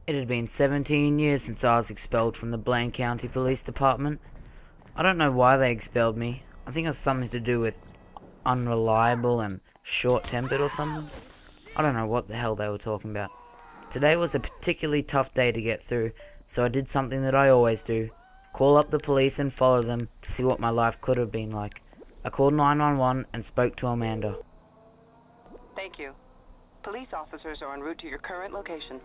It had been 17 years since I was expelled from the Blaine County Police Department. I don't know why they expelled me. I think it was something to do with unreliable and short-tempered or something. I don't know what the hell they were talking about. Today was a particularly tough day to get through, so I did something that I always do. Call up the police and follow them to see what my life could have been like. I called 911 and spoke to Amanda. Thank you. Police officers are en route to your current location.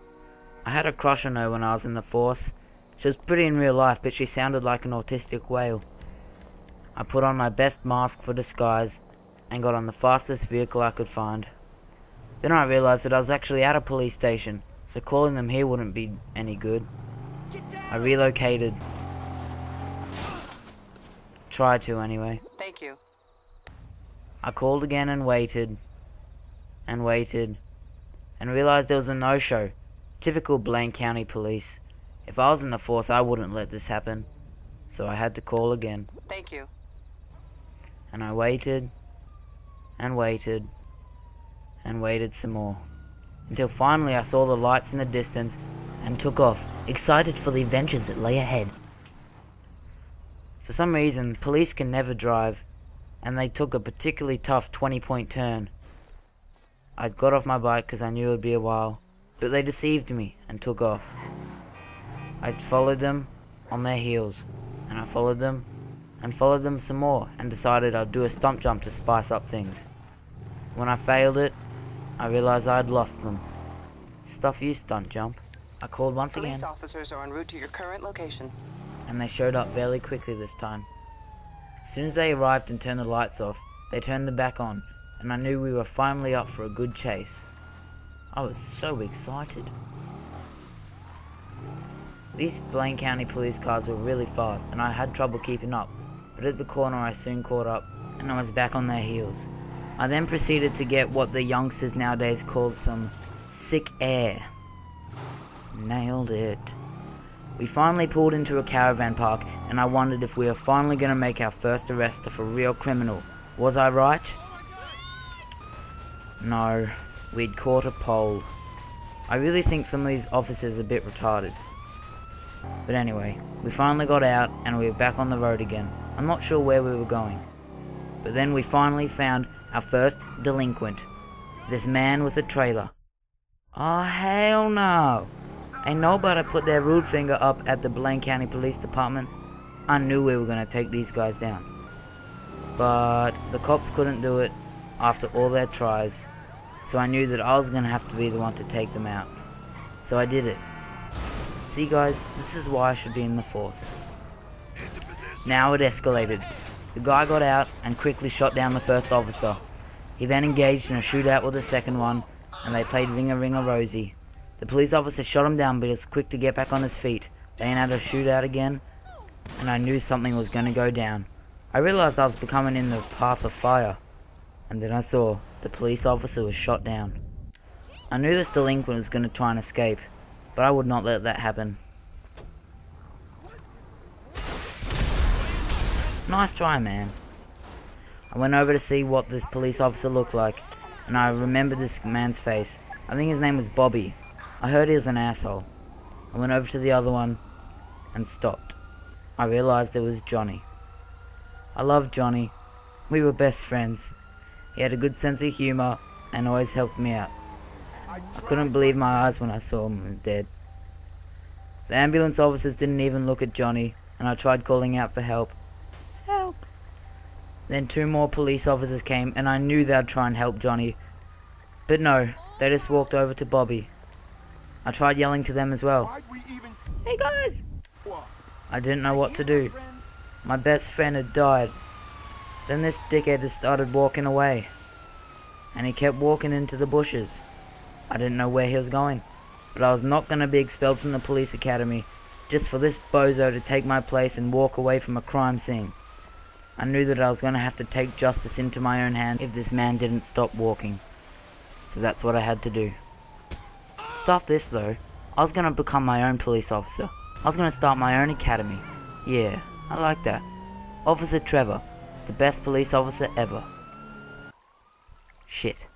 I had a crush on her when I was in the force. She was pretty in real life, but she sounded like an autistic whale. I put on my best mask for disguise and got on the fastest vehicle I could find. Then I realized that I was actually at a police station, so calling them here wouldn't be any good. I relocated. Tried to anyway. Thank you. I called again and waited. And waited. And realized there was a no-show. Typical Blaine County Police. If I was in the force, I wouldn't let this happen. So I had to call again. Thank you. And I waited. And waited. And waited some more. Until finally I saw the lights in the distance and took off, excited for the adventures that lay ahead. For some reason, police can never drive, and they took a particularly tough 20-point turn. I got off my bike because I knew it would be a while, but they deceived me and took off. I followed them on their heels, and I followed them and followed them some more, and decided I'd do a stump jump to spice up things. When I failed it, I realized I had lost them. Stuff you, stunt jump. I called once again. Police officers are en route to your current location. And they showed up fairly quickly this time. As soon as they arrived and turned the lights off, they turned them back on, and I knew we were finally up for a good chase. I was so excited. These Blaine County police cars were really fast, and I had trouble keeping up, but at the corner I soon caught up, and I was back on their heels. I then proceeded to get what the youngsters nowadays call some sick air. Nailed it. We finally pulled into a caravan park, and I wondered if we were finally going to make our first arrest of a real criminal. Was I right? No, we'd caught a pole. I really think some of these officers are a bit retarded. But anyway, we finally got out, and we were back on the road again. I'm not sure where we were going. But then we finally found our first delinquent. This man with a trailer. Oh, hell no! Ain't nobody put their rude finger up at the Blaine County Police Department. I knew we were gonna take these guys down. But the cops couldn't do it after all their tries. So I knew that I was gonna have to be the one to take them out. So I did it. See guys, this is why I should be in the force. Now it escalated. The guy got out and quickly shot down the first officer. He then engaged in a shootout with the second one, and they played Ringa Ringa Rosie. The police officer shot him down, but he was quick to get back on his feet. They had a shootout again, and I knew something was going to go down. I realized I was becoming in the path of fire, and then I saw the police officer was shot down. I knew this delinquent was going to try and escape, but I would not let that happen. Nice try, man. I went over to see what this police officer looked like, and I remembered this man's face. I think his name was Bobby. I heard he was an asshole. I went over to the other one and stopped. I realized it was Johnny. I loved Johnny. We were best friends. He had a good sense of humor and always helped me out. I couldn't believe my eyes when I saw him dead. The ambulance officers didn't even look at Johnny, and I tried calling out for help. Help! Then 2 more police officers came, and I knew they'd try and help Johnny. But no, they just walked over to Bobby. I tried yelling to them as well. Hey guys! I didn't know what to do. My best friend had died. Then this dickhead just started walking away. And he kept walking into the bushes. I didn't know where he was going. But I was not going to be expelled from the police academy just for this bozo to take my place and walk away from a crime scene. I knew that I was going to have to take justice into my own hand if this man didn't stop walking. So that's what I had to do. Stuff this though, I was going to become my own police officer. I was going to start my own academy. Yeah, I like that. Officer Trevor, the best police officer ever. Shit.